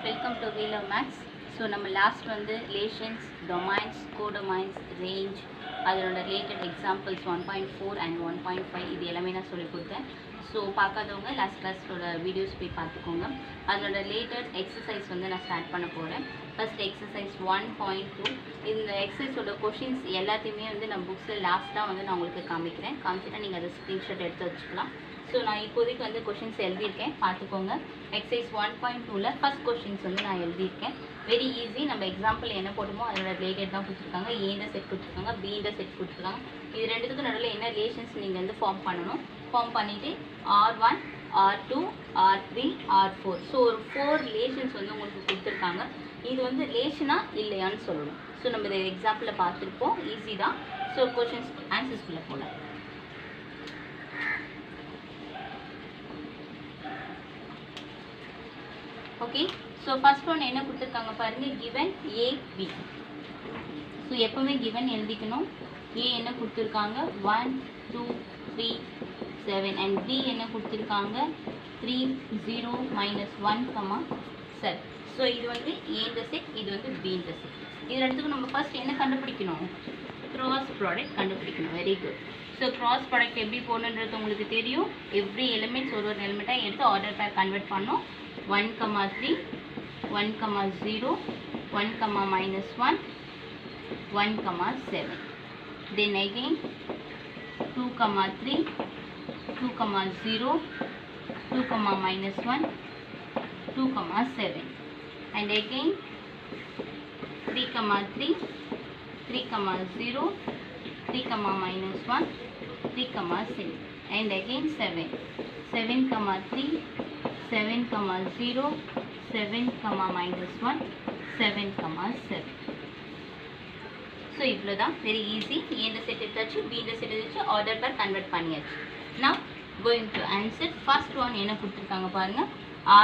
Welcome to We Love Maths. So நம்ம last வந்து relations, domains, கோடொமைன்ஸ், range, அதோட related examples 1.4 and 1.5 இது எல்லாமே நான் சொல்லி கொடுத்தேன். ஸோ பார்க்காதவங்க லாஸ்ட் கிளாஸோட வீடியோஸ் போய் பார்த்துக்கோங்க. அதோட ரிலேட்டட் எக்ஸசைஸ் வந்து நான் ஸ்டார்ட் பண்ண போகிறேன். First exercise 1.2. இந்த எக்ஸசைஸோட கொஷின்ஸ் எல்லாத்தையுமே வந்து நான் புக்ஸில் லாஸ்ட்டாக வந்து நான் உங்களுக்கு காமிச்சிட்டா நீங்கள் அதை ஸ்க்ரீன்ஷாட் எடுத்து வச்சுக்கலாம். ஸோ நான் இப்போதைக்கு வந்து கொஷின்ஸ் எழுதியிருக்கேன், பார்த்துக்கோங்க. எக்ஸசைஸ் 1.2ல ஃபஸ்ட் கொஷின்ஸ் வந்து நான் எழுதியிருக்கேன். Very easy. நம்ம எக்ஸாம்பிள் என்ன போடுமோ அதோட ரிலேட்டட் தான் கொடுத்துருக்காங்க. ஏன்ற செட் கொடுத்துருக்காங்க, பீன்ற செட் கொடுத்துருக்காங்க. இது ரெண்டுத்துக்கும் நடுவில் என்ன ரிலேஷன்ஸ் நீங்கள் வந்து ஃபார்ம் பண்ணணும். ஃபார்ம் பண்ணிவிட்டு R1, R2, R3, R4. So ஒரு 4 ரிலேஷன்ஸ் வந்து உங்களுக்கு கொடுத்துருக்காங்க. இது வந்து ரிலேஷனாக இல்லையான்னு சொல்லணும். ஸோ நம்ம இதை எக்ஸாம்பிளில் பார்த்துருப்போம், ஈஸி தான். ஸோ கொஷின்ஸ் ஆன்சர்ஸ்குள்ளே போகலாம். ஓகே, ஸோ ஃபர்ஸ்ட் ஒன் என்ன கொடுத்துருக்காங்க பாருங்கள், கிவன் A, B. ஸோ எப்போவுமே கிவன் எழுதிக்கணும். A என்ன கொடுத்துருக்காங்க 1, 2, 3, 7 அண்ட் B என்ன கொடுத்துருக்காங்க 3, 0, -1, 7. ஸோ இது வந்து ஏன்ற செட், இது வந்து Bன்ற செட். இது ரெண்டுத்துக்கும் நம்ம ஃபர்ஸ்ட் என்ன கண்டுபிடிக்கணும், கிராஸ் ப்ராடக்ட் கண்டுபிடிக்கணும். Very good. So cross product எப்படி போகணுன்றது உங்களுக்கு தெரியும். எவ்ரி எலிமெண்ட்ஸ் ஒரு எலிமெண்ட்டாக எடுத்து ஆர்டர் பேர் கன்வெர்ட் பண்ணோம். 1, 3, 1, 0, 1, -1, 1, 7. Then again 2, 3, 2, 0, 2, -1, 2, 7. And again 3, 3, 3, 0, 3, -1, 3, 7. And again 7, 7, 3, 7, 0, 7, -1, 7, 7. So இவ்வளோ தான். Very easy. ஏன்ற செட் எடுத்தாச்சு, பீன்ற செட் எடுத்தாச்சு, ஆர்டர் பேர் கன்வெர்ட் பண்ணியாச்சு. நான் going to answer. First one என்ன கொடுத்துருக்காங்க பாருங்கள்,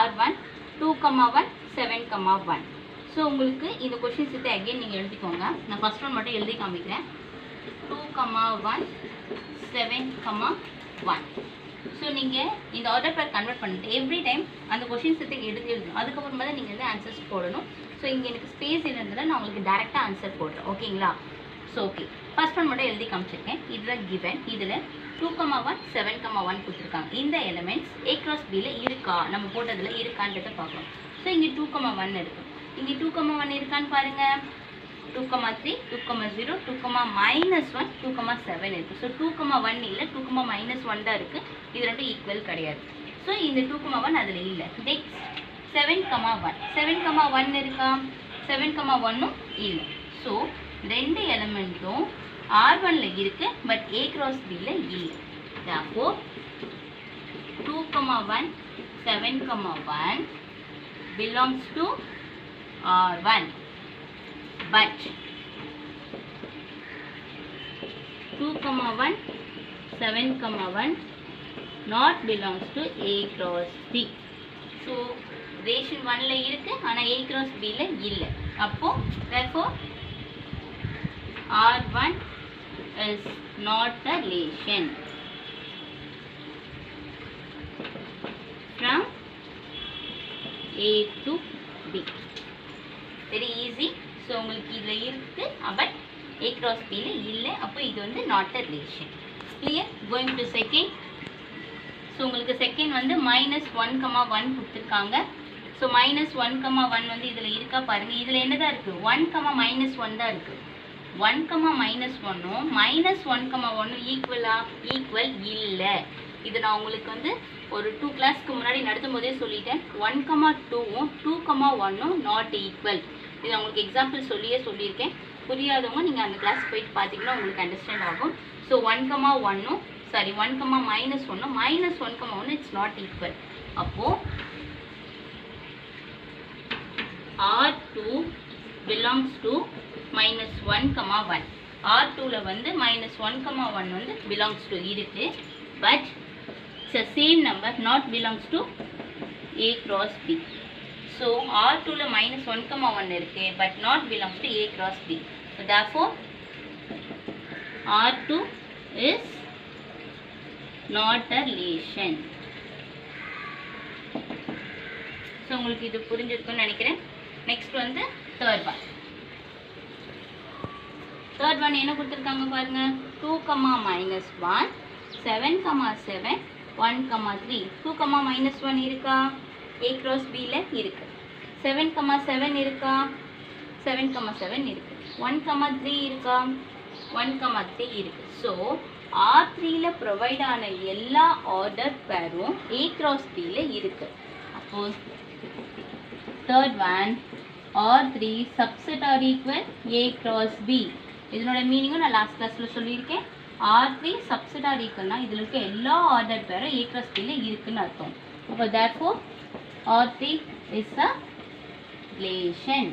R1, 2, 1, 7, 1. ஸோ உங்களுக்கு இந்த கொஷின் செட்டை அகெயின் நீங்கள் எழுதிக்கோங்க. நான் ஃபர்ஸ்ட் ஒன் மட்டும் எழுதி காமிக்கிறேன். 2, 1, 7, 1. ஸோ நீங்கள் இந்த ஆர்டர் பேர் கன்வெர்ட் பண்ணிட்டு எவ்ரி டைம் அந்த கொஷின் செட்டுக்கு எழுதணும். அதுக்கப்புறமா தான் நீங்கள் வந்து ஆன்சர்ஸ் போடணும். ஸோ இங்கே எனக்கு ஸ்பேஸ் இருந்ததில் நான் உங்களுக்கு டேரெக்டாக ஆன்சர் போடுறேன். ஓகேங்களா? ஸோ ஓகே, ஃபர்ஸ்ட் ஒன் மட்டும் எழுதி காமிச்சிருக்கேன். இதில் கிவன், இதில் 2, 1, 7, 1 கொடுத்துருக்காங்க. இந்த எலிமெண்ட்ஸ் A × Bயில் இருக்கா, நம்ம போட்டதில் இருக்கான்றதை பார்க்கணும். ஸோ இங்கே 2, 1 இருக்குது. இங்கே 2, 1 இருக்கான்னு பாருங்கள். 2, 3, 2, 0, 2, -1, 2, 7 இருக்குது. ஸோ 2, 1 இல்லை, 2, -1 தான் இருக்குது. இது ரெண்டும் ஈக்குவல் கிடையாது. ஸோ இந்த 2, 1 அதில் இல்லை. நெக்ஸ்ட் 7, 1. 7, 1 இருக்கா, 7, 1ம் இல்லை. ஸோ ரெண்டு எலிமெண்ட்டும் R1ல இருக்குது, பட் A × Bயில் இல்லை. Therefore 2, 1, 7, 1 belongs to R1. But 2, 1, 7, 1 not belongs to A × B. So relation 1ல இருக்கு, ஆனால் A × Bயில் இல்லை. அப்போ therefore R1 is not a relation from A to B. Very easy. So உங்களுக்கு இதில் இருக்குது, பட் A × Bயில் இல்லை. அப்போ இது வந்து not a relation. Clear? Going to second. So உங்களுக்கு செகண்ட் வந்து -1, 1 கொடுத்துருக்காங்க. ஸோ -1, 1 வந்து இதில் இருக்கா பாருங்கள். இதில் என்ன தான் இருக்குது, 1, -1 தான் இருக்குது. 1, -1ம் -1, 1 ஈக்குவல் இல்லை. இது நான் உங்களுக்கு வந்து ஒரு 2 கிளாஸ்க்கு முன்னாடி நடத்தும் போதே சொல்லிட்டேன். 1, 2ம் 2, 1ம் நாட் ஈக்குவல். இது உங்களுக்கு எக்ஸாம்பிள் சொல்லியிருக்கேன். புரியாதவங்க நீங்கள் அந்த கிளாஸ் போயிட்டு பார்த்தீங்கன்னா உங்களுக்கு அண்டர்ஸ்டாண்ட் ஆகும். ஸோ 1, 1ம் சாரி 1, -1ம் -1, 1 இட்ஸ் நாட் ஈக்குவல். அப்போது R2 belongs to -1, 1. R2ல வந்து -1, 1 வந்து belongs to இருக்கு, but it's the same number not belongs to A × B. So R2ல -1, 1 இருக்கு, but not belongs to A × B. So therefore R2 is not a relation. So உங்களுக்கு இது புரிஞ்சிருக்கும்னு நினைக்கிறேன். Next வந்து third one. Third one என்ன கொடுத்துருக்காங்க பாருங்க. 2, -1, 7, 7, 1, 3. 2, -1 இருக்கா? A cross B ல இருக்கு. 7, 7 இருக்கா? 7, 7 இருக்கு. 1, 3 இருக்கா? 1, 3 இருக்கு. ஸோ R3ல ப்ரொவைட் ஆன எல்லா ஆர்டர் பேரும் A cross B ல இருக்கு. அப்போ third one R3 subset or equal A cross B. இதனோட மீனிங்கும் நான் லாஸ்ட் கிளாஸ்ல சொல்லியிருக்கேன். R3 சப்செட் ஆர் ஈக்குவல்னா இதில் இருக்க எல்லா ஆர்டர் பேரும் A cross B ல இருக்குன்னு அர்த்தம். அப்போ therefore R3 is a relation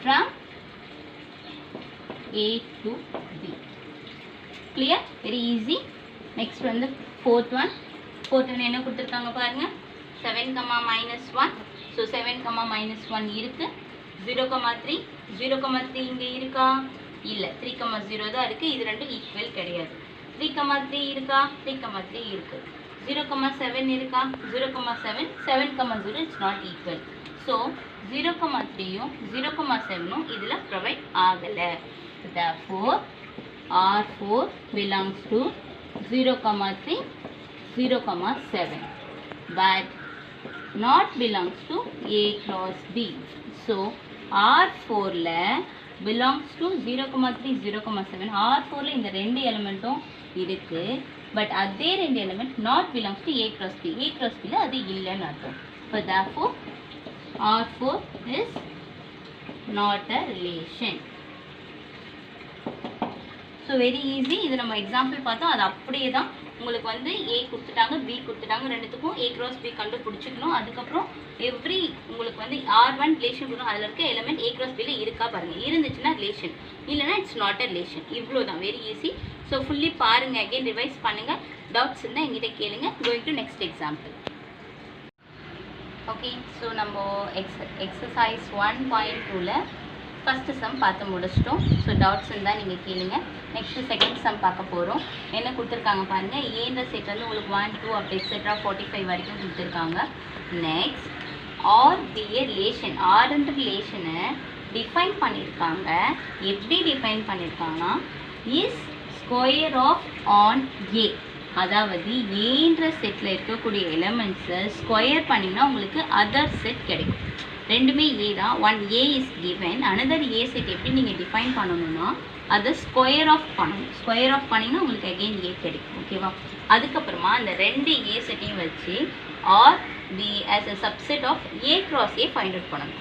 from A to B. Clear? Very easy. Next வந்து fourth one. Fourth one என்ன கொடுத்துருக்காங்க பாருங்க. 7, -1. So 7, -1 இருக்கு. 0, 3. 0, 3 இங்கே இருக்கா? இல்லை. 3, 0 தான் இருக்கு. இது ரெண்டும் ஈக்குவல் கிடையாது. 3, 3 இருக்கா? 3, 3 இருக்கு. 0, 7 இருக்கா? 0, 7. 7, 0 it's not equal. So 0, 3யும் 0, 7ம் இதில் ப்ரொவைட் ஆகலை. Therefore R4 belongs to 0, 3, 0, 7, but not belongs to A cross B. So R4ல belongs to 0, 3, 0, 7. R4ல இந்த ரெண்டு எலிமெண்ட்டும் இருக்கு. பட் அதே ரெண்டு element not belongs to A cross B. A cross Bல அது இல்லைன்னு அர்த்தம். So therefore R4 is not a relation. So very easy. இது நம்ம எக்ஸாம்பிள் பார்த்தோம். அது அப்படியே தான் உங்களுக்கு வந்து A கொடுத்துட்டாங்க, B கொடுத்துட்டாங்க. ரெண்டுத்துக்கும் A cross B கண்டுபிடிச்சிக்கணும். அதுக்கப்புறம் எவ்ரி உங்களுக்கு வந்து R1 ரிலேஷன் கொடுக்கும். அதில் இருக்க எலிமெண்ட் A cross Bல இருக்கா பாருங்கள். இருந்துச்சுன்னா ரிலேஷன், இல்லைனா இட்ஸ் நாட் அ ரிலேஷன். இவ்வளோ தான், வெரி ஈஸி. ஸோ ஃபுல்லி பாருங்கள், அகெயின் ரிவைஸ் பண்ணுங்கள். டவுட்ஸ் இருந்தால் எங்கிட்ட கேளுங்க. Going to next example. Okay, so நம்ம எக்ஸசைஸ் 1.2ல ஃபஸ்ட்டு சம் பார்த்து முடிச்சிட்டோம். ஸோ டவுட்ஸ் இருந்தால் நீங்கள் கேளுங்க. நெக்ஸ்ட்டு செகண்ட் சம் பார்க்க போகிறோம். என்ன கொடுத்துருக்காங்க பாருங்கள். ஏன்ற செட் வந்து உங்களுக்கு 1, 2 அப்படி எக்ஸெட்ரா 45 வரைக்கும் கொடுத்துருக்காங்க. Next R B A relation. ஆர்ன்ற ரிலேஷனை டிஃபைன் பண்ணியிருக்காங்க. எப்படி டிஃபைன் பண்ணியிருக்காங்கன்னா is square of on a. அதாவது ஏன்ற செட்டில் இருக்கக்கூடிய எலிமெண்ட்ஸை ஸ்கொயர் பண்ணிங்கன்னா உங்களுக்கு அதர் செட் கிடைக்கும். ரெண்டுமே ஏ தான். One A is given. Another A set எப்படி நீங்கள் டிஃபைன் பண்ணணும்னா அதை ஸ்கொயர் ஆஃப் பண்ணணும். ஸ்கொயர் ஆஃப் பண்ணிங்கன்னா உங்களுக்கு அகெயின் ஏ கிடைக்கும். ஓகேவா? அதுக்கப்புறமா அந்த ரெண்டு ஏ செட்டையும் வச்சு R B as a subset of A cross A find out பண்ணணும்.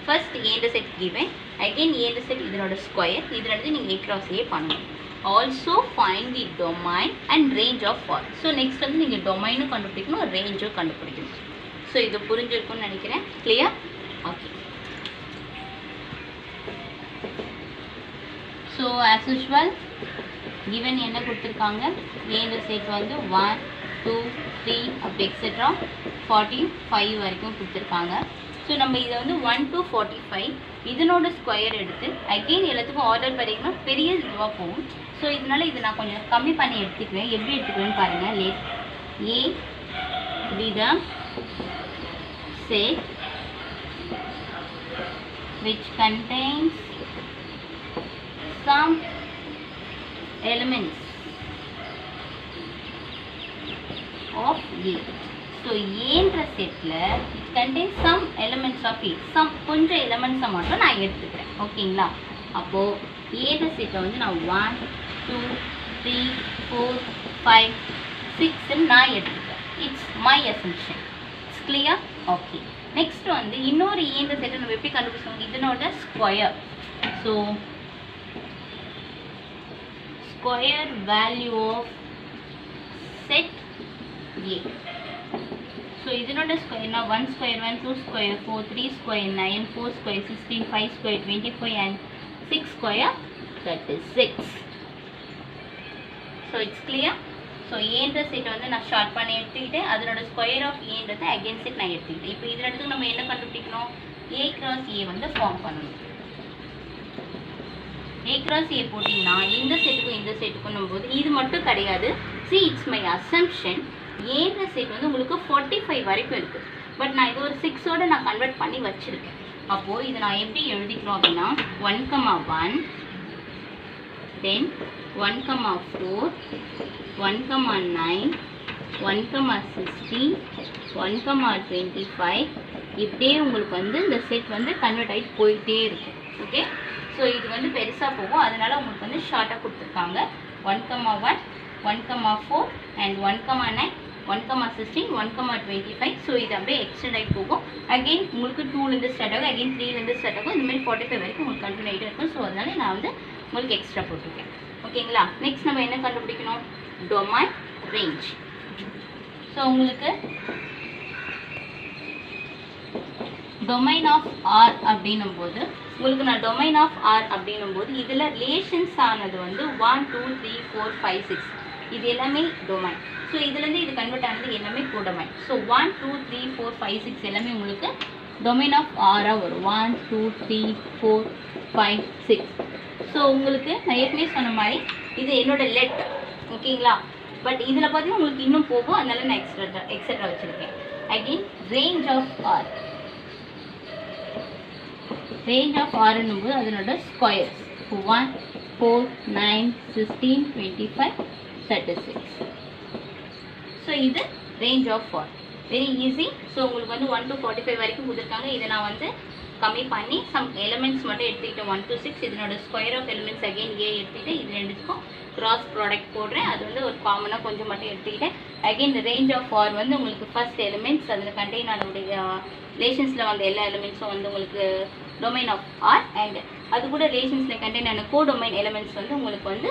ஃபர்ஸ்ட் ஏன்ற செட் கிவன், அகெயின் ஏன்ற செட் இதனோட ஸ்கொயர். இது ரெண்டு நீங்கள் ஏ கிராஸ் ஏ பண்ணணும். Also find the domain and range of R. So next வந்து நீங்கள் டொமைனும் கண்டுபிடிக்கணும், ரேஞ்சும் கண்டுபிடிக்கணும். ஸோ இது புரிஞ்சிருக்கும்னு நினைக்கிறேன். Clear? Okay. So as usual given என்ன கொடுத்துருக்காங்க. ஏன்ற செட் வந்து 1, 2, 3 அப்படி எக்ஸெட்ரா 45 வரைக்கும் கொடுத்துருக்காங்க. ஸோ நம்ம இதை வந்து 1 to 45 இதனோட ஸ்கொயர் எடுத்து அகெயின் எல்லாத்துக்கும் ஆர்டர் பண்ணிங்கன்னா பெரிய இதுவாக போகும். ஸோ இதனால இதை நான் கொஞ்சம் கம்மி பண்ணி எடுத்துக்குவேன். எப்படி எடுத்துக்குவேன்னு பாருங்கள். Let A be the set which contains some elements of A. So ஏன்ற செட்ல it contains some elements of A. some கொஞ்சம் எலிமெண்ட்ஸை மட்டும் நான் எடுத்துக்கிறேன். ஓகேங்களா? அப்போ ஏன்ற செட்டை வந்து நான் 1, 2, 3, 4, 5, 6 நான் எடுத்துக்கிறேன். It's my assumption. It's clear? Okay. Next வந்து இன்னொரு ஏன்ற செட்டை நம்ம எப்படி கண்டுபிடிச்சோம். இதனோட square. So square value of set A. So இதனோட ஸ்கொயர்னா 1 square 1, 2 square 4, 3 square 9, 4 square 16, 5 square 25 and 6 square 36. So it's clear. So ஏன்ற செட் வந்து நான் ஷார்ட் பண்ணி எடுத்துக்கிட்டேன். அதனோட ஸ்கொயர் ஆஃப் ஏன்றதை அகெயின் செட் நான் எடுத்துக்கிட்டேன். இப்போ இதில் இடத்துக்கு நம்ம என்ன கண்டுபிடிக்கணும். ஏ கிராஸ் ஏ வந்து ஃபார்ம் பண்ணணும். ஏ கிராஸ் ஏ போட்டிங்கன்னா இந்த செட்டுக்கும் இந்த செட்டுக்கும் போது இது மட்டும் கிடையாது. See it's my assumption. ஏன்ற செட் வந்து உங்களுக்கு 45 வரைக்கும் இருக்குது. பட் நான் இது ஒரு 6ஓட நான் கன்வெர்ட் பண்ணி வச்சுருக்கேன். அப்போது இது நான் எப்படி எழுதிக்கிறோம் அப்படின்னா 1,1 தென் 1,4 1,9 1,16 1,25 இப்படியே உங்களுக்கு வந்து இந்த செட் வந்து கன்வெர்ட் ஆகிட்டு போயிட்டே இருக்கும். ஓகே, ஸோ இது வந்து பெருசாக போகும், அதனால் உங்களுக்கு வந்து ஷார்ட்டாக கொடுத்துருக்காங்க 1,1 1,4 அண்ட் 1,9 1,16 1,25. ஸோ இது அப்படியே எக்ஸ்டெண்ட் ஆகி போகும். அகெயின் உங்களுக்கு 2லேருந்து ஸ்டார்ட் ஆகும், அகெயின் 3லேருந்து ஸ்டார்ட் ஆகும், இந்த மாதிரி 45 வரைக்கும் உங்களுக்கு கண்டினியூ ஆகிட்டு இருக்கும். ஸோ அதனால் நான் வந்து உங்களுக்கு எக்ஸ்ட்ரா போட்டிருக்கேன். ஓகேங்களா, நெக்ஸ்ட் நம்ம என்ன கண்டுபிடிக்கணும்? Domain range. ஸோ உங்களுக்கு டொமைன் ஆஃப் ஆர் அப்படின்னும் போது உங்களுக்கு நான் டொமைன் ஆஃப் ஆர் அப்படின்னும் போது இதில் ரிலேஷன்ஸ் ஆனது வந்து 1 2 3 4 5 6 இது எல்லாமே டொமைன். ஸோ இதுலேருந்து இது கன்வெர்ட் ஆனது எல்லாமே கோடொமைன். ஸோ 1 2 3 4 5 6 எல்லாமே உங்களுக்கு டொமைன் ஆஃப் ஆராக வரும். 1 2 3 4 5 6. ஸோ உங்களுக்கு நான் ஏற்கனவே சொன்ன மாதிரி இது என்னோட லெட். ஓகேங்களா, பட் இதில் பார்த்தீங்கன்னா உங்களுக்கு இன்னும் போகும், அதனால நான் எக்ஸட்ரா வச்சுருக்கேன். Again range of R. Range of ஆர்ன்னும் போது அதனோட ஸ்கொயர்ஸ் 1 4 9 16 25 36. ஸோ இது range of R. Very easy. So உங்களுக்கு வந்து 1 to 45 வரைக்கும் கொடுத்துருக்காங்க. இதை நான் வந்து கம்மி பண்ணி சம் எலிமெண்ட்ஸ் மட்டும் எடுத்துக்கிட்டேன். 1 to 6 இதனோட ஸ்கொயர் ஆஃப் எலிமெண்ட்ஸ் அகெயின் ஏ எடுத்துக்கிட்டு இது ரெண்டுக்கும் கிராஸ் ப்ராடக்ட் போடுறேன். அது வந்து ஒரு காமனாக கொஞ்சம் மட்டும் எடுத்துக்கிட்டேன். அகெயின் இந்த ரேஞ்ச் ஆஃப் ஆர் வந்து உங்களுக்கு ஃபர்ஸ்ட் எலிமெண்ட்ஸ் அதில் கண்டெயின் ஆனவுடைய ரிலேஷன்ஸில் வந்த எல்லா எலிமெண்ட்ஸும் வந்து உங்களுக்கு டொமைன் ஆஃப் ஆர், அண்ட் அது கூட ரிலேஷன்ஸில் கண்டெயின் ஆன கோடொமைன் எலிமெண்ட்ஸ் வந்து உங்களுக்கு வந்து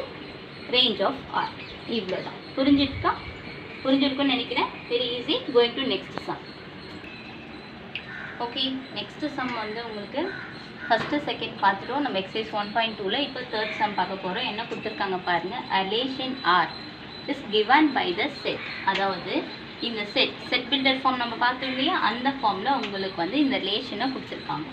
ரேஞ்ச் ஆஃப் ஆர். இவ்வளோ தான். புரிஞ்சிருக்குன்னு நினைக்கிறேன். Very easy. Going to next sum. Okay, next sum வந்து உங்களுக்கு ஃபஸ்ட்டு செகண்ட் பார்த்துட்டோம். நம்ம எக்ஸசைஸ் 1.2ல இப்போ தேர்ட் சம் பார்க்க போகிறோம். என்ன கொடுத்துருக்காங்க பாருங்கள். Relation R is given by the set. அதாவது இந்த செட் பில்டர் ஃபார்ம் நம்ம பார்த்தோம் இல்லையா, அந்த ஃபார்மில் உங்களுக்கு வந்து இந்த ரிலேஷனை கொடுத்துருக்காங்க.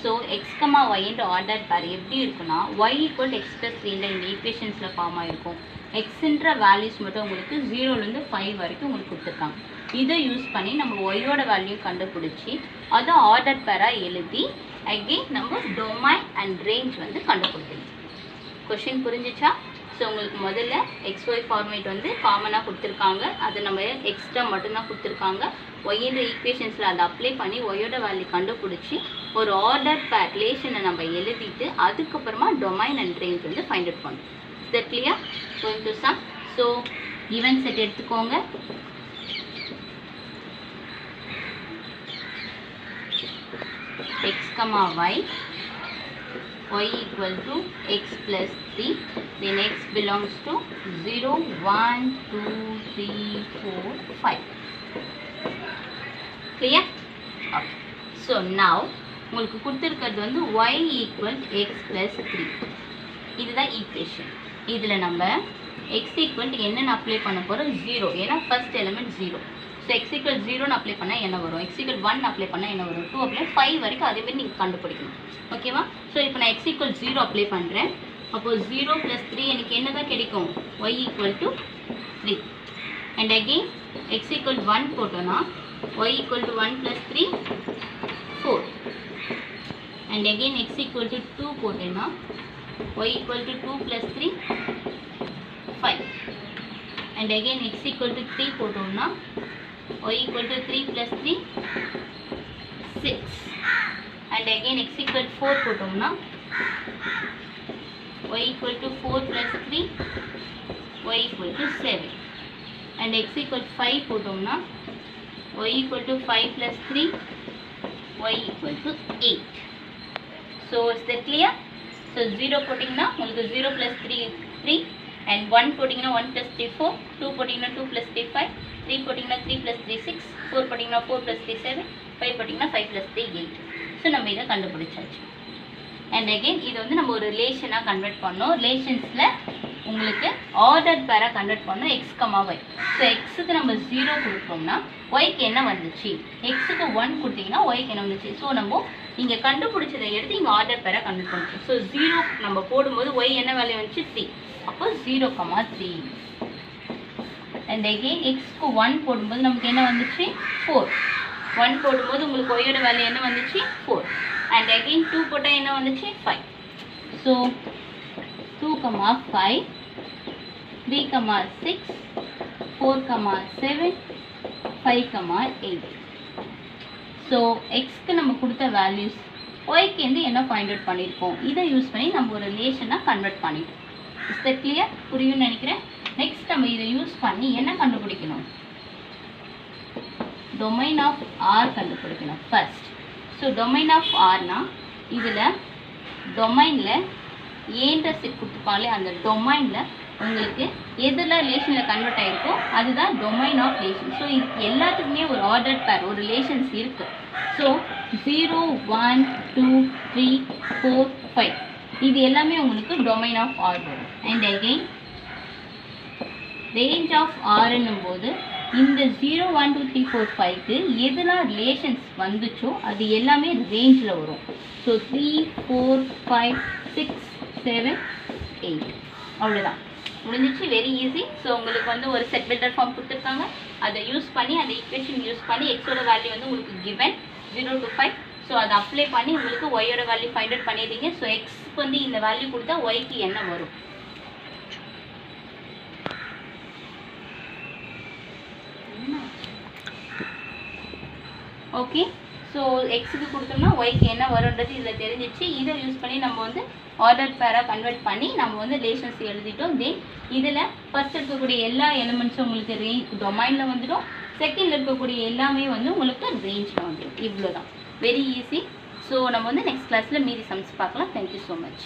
ஸோ எக்ஸ் கமா ஒய்ன்ற ஆர்டர் பேர் எப்படி இருக்குன்னா y = x + 3 இந்த ஈக்குவேஷன்ஸில் ஃபார்ம் ஆகிருக்கும். எக்ஸுன்ற வேல்யூஸ் மட்டும் உங்களுக்கு 0லேருந்து 5 வரைக்கும் உங்களுக்கு கொடுத்துருக்காங்க. இதை யூஸ் பண்ணி நம்ம ஒய்யோட வேல்யூ கண்டுபிடிச்சி அதை ஆர்டர் பேராக எழுதி அகெயின் நம்ம டொமைன் அண்ட் ரேஞ்ச் வந்து கண்டுபிடிக்கணும். கொஷின் புரிஞ்சிச்சா? ஸோ உங்களுக்கு முதல்ல XY ஃபார்மேட் வந்து காமனாக கொடுத்துருக்காங்க. அது நம்ம எக்ஸ்ட்ரா மட்டும்தான் கொடுத்துருக்காங்க. ஒய்ன்ற ஈக்குவேஷன்ஸில் அதை அப்ளை பண்ணி ஒய்யோட வேல்யூ கண்டுபிடிச்சி ஒரு ஆர்டர் பேர் ரிலேஷனை நம்ம எழுதிட்டு அதுக்கப்புறமா டொமைன் அண்ட் ரேஞ்ச் வந்து ஃபைண்ட் அவுட் பண்ணணும். Is that clear? Going to some. So even set எடுத்துக்கோங்க. x, y equal to x plus 3, then x belongs to 0 1 2 3 4 5. clear? Okay. So now உங்களுக்கு கொடுத்திருக்கிறது வந்து y equal x plus 3. இதுதான் equation. இதில் நம்ம x equal என்னன்னு apply பண்ண போகிறோம்? 0. ஏன்னா first element 0. So x equal 0ன்னு அப்ளை பண்ணால் என்ன வரும்? x equal 1 அப்ளை பண்ணால் என்ன வரும்? 2 அப்ளை 5 வரைக்கும் அதேமாதிரி நீங்கள் கண்டுபிடிக்கணும். ஓகேவா? ஸோ இப்போ நான் x equal 0 அப்ளை பண்ணுறேன். அப்போது 0 + 3 எனக்கு என்ன தான் கிடைக்கும்? y equal to 3. And again x equal 1 போட்டோன்னா y equal to 1 + 3 4. And again x equal to 2 போட்டேன்னா y equal to 2 + 3 5. And again x equal to 3 போட்டோம்னா y equal to 3 + 3 6. and again x equal 4 போட்டோம்னா y equal to 4 plus 3 y equal to 7 and x equal 5 போட்டோம்னா y equal to 5 plus 3 y equal to 8. So is that clear? So 0 போட்டிங்கன்னா உங்களுக்கு 0 plus 3 3 and 1 போட்டிங்கன்னா 1 plus 3 4, 2 போட்டிங்கன்னா 2 plus 3 5, 3 போட்டிங்கன்னா 3 plus 3 6, 4 போட்டிங்கன்னா 4 plus 3 7, 5 போட்டிங்கன்னா 5 plus 3 8. So நம்ம இதை கண்டுபிடிச்சாச்சு. அண்ட் அகெயின் இது வந்து நம்ம ஒரு ரிலேஷனாக கன்வெர்ட் பண்ணோம். ரிலேஷன்ஸில் உங்களுக்கு ஆர்டர் பேராக கன்வெர்ட் பண்ணோம் எக்ஸ் கமா ஒய். ஸோ எக்ஸுக்கு நம்ம 0 கொடுத்தோம்னா ஒய்க்கு என்ன வந்துச்சு? எக்ஸுக்கு 1 கொடுத்தீங்கன்னா ஒய்க்கு என்ன வந்துச்சு? ஸோ நம்ம இங்கே கண்டுபிடிச்சதை எடுத்து இங்கே ஆர்டர் பேராக கன்வெர்ட் பண்ணுறோம். ஸோ 0 நம்ம போடும்போது ஒய் என்ன வேல்யூ வந்துச்சு? 3. அப்போ 0,3. அண்ட் அகெயின் எக்ஸ்க்கு 1 போடும்போது நமக்கு என்ன வந்துச்சு? 4. 1 போடும்போது உங்களுக்கு y ஓட வேல்யூ என்ன வந்துச்சு 4 and again 2 போட்டா என்ன வந்துச்சு 5 so 2 5 3 6 4 7 5 8 so x க்கு நம்ம கொடுத்த வேல்யூஸ் y க்கு என்ன ஃபைண்ட் அவுட் பண்ணிருக்கோம் இதை யூஸ் பண்ணி நம்ம ஒரு ரிலேஷனா கன்வர்ட் பண்ணிட்டோம் இஸ் தட் கிளியர் புரியும்னு நினைக்கிறேன் நெக்ஸ்ட் நம்ம இதை யூஸ் பண்ணி என்ன கண்டுபிடிக்கணும் டொமைன் ஆஃப் r கண்டுபிடிக்கணும் ஃபர்ஸ்ட் ஸோ டொமைன் ஆஃப் rனா இதில் டொமைனில் ஏன்ற செட் கொடுத்துப்பாங்களே அந்த டொமைனில் உங்களுக்கு எதில் ரிலேஷனில் கன்வெர்ட் ஆகிருக்கோ அதுதான் டொமைன் ஆஃப் ரிலேஷன் ஸோ இது எல்லாத்துக்குமே ஒரு ஆர்டர் பேர் ஒரு ரிலேஷன்ஸ் இருக்குது ஸோ 0 1 2 3 4 5 இது எல்லாமே உங்களுக்கு டொமைன் ஆஃப் r வரும் அண்ட் அகெயின் ரேஞ்ச் ஆஃப் rன்னும் போது இந்த 0 1 2 3 4 5க்கு எதெல்லாம் ரிலேஷன்ஸ் வந்துச்சோ அது எல்லாமே ரேஞ்சில் வரும் ஸோ 3 4 5 6 7 8 அவ்வளோதான் முடிஞ்சிச்சு வெரி ஈஸி ஸோ உங்களுக்கு ஒரு செட் பில்டர் ஃபார்ம் கொடுத்துருக்காங்க அதை யூஸ் பண்ணி அந்த ஈக்குவேஷன் யூஸ் பண்ணி எக்ஸோட வேல்யூ உங்களுக்கு கிவன் 0 to 5 ஸோ அதை அப்ளை பண்ணி உங்களுக்கு ஒய்யோட வேல்யூ ஃபைண்ட் அவுட் பண்ணிடுறீங்க ஸோ எக்ஸ்க்கு இந்த வேல்யூ கொடுத்தா ஒய்க்கு என்ன வரும் ஓகே ஸோ எக்ஸுக்கு கொடுத்தோம்னா ஒய்க்கு என்ன வரும்ன்றது இதில் தெரிஞ்சிச்சு இதை யூஸ் பண்ணி நம்ம ஆர்டர் பேராக கன்வெர்ட் பண்ணி நம்ம ரிலேஷன்ஸ் எழுதிட்டோம் தென் இதில் ஃபர்ஸ்ட் இருக்கக்கூடிய எல்லா எலிமெண்ட்ஸும் உங்களுக்கு டொமைனில் வந்துடும் செகண்டில் இருக்கக்கூடிய எல்லாமே உங்களுக்கு ரேஞ்சில் வந்துடும் இவ்வளோ தான் வெரி ஈஸி ஸோ நம்ம நெக்ஸ்ட் கிளாஸில் மீதி சம்ஸ் பார்க்கலாம் தேங்க்யூ ஸோ மச்